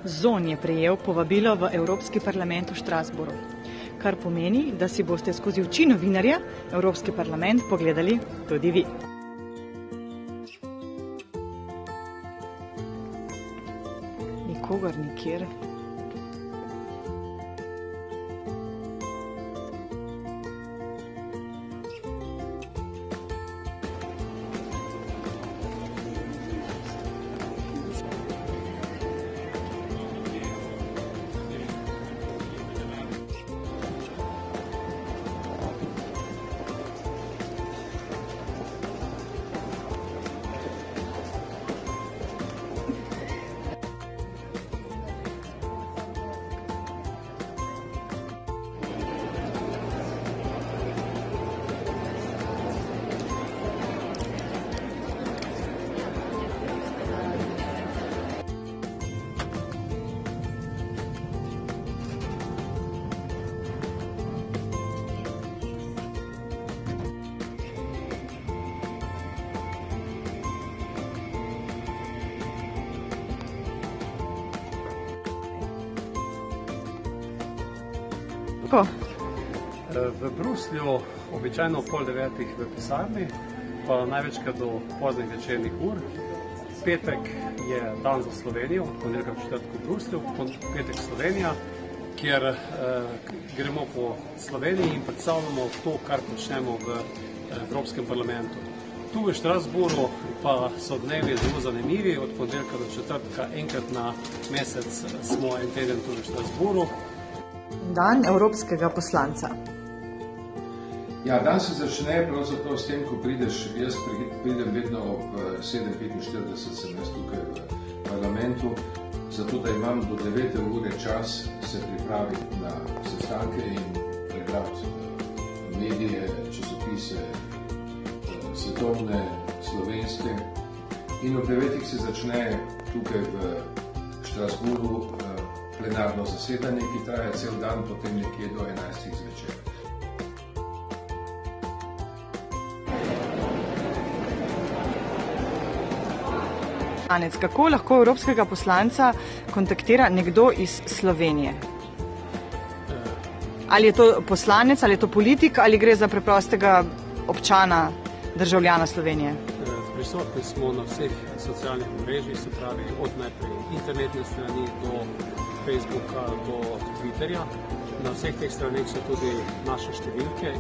Zon je prejel povabilo v Evropski parlament v Strasbourgu, kar pomeni, da si boste skozi oči novinarja Evropski parlament pogledali tudi vi. Nikogar nikjer. V Bruslju običajno pol 9 v pisarni, pa največkrat do poznih večernih ur. Petek je dan za Slovenijo, od ponedeljka do četrtka v Bruslju, petek Slovenija, kjer gremo po Sloveniji in predstavljamo to, kar počnemo v Evropskem parlamentu. Tu v Strasbourgu pa so dnevi zelo zanimivi, od ponedeljka do četrtka enkrat na mesec smo en teden tu v Strasbourgu. Dan evropskega poslanca. Ja, dan se začne pravzaprav s tem, ko prideš, jaz pridem vedno ob 7:45, sem jaz tukaj v parlamentu, zato da imam do 9 ure čas se pripraviti na sestanke in prebrati medije, časopise, svetovne, slovenske. In ob 9 se začne tukaj v Strasbourgu plenarno zasedanje, ki traja cel dan, potem nekje do 11 zvečer. Kako lahko evropskega poslanca kontaktira nekdo iz Slovenije? Ali je to poslanec, ali je to politik, ali gre za preprostega občana, državljana Slovenije? Prisotni smo na vseh socialnih mrežjih, se pravi od najprej internetne strani do Facebooka, do Twitterja. Na vseh teh straneh so tudi naše številke.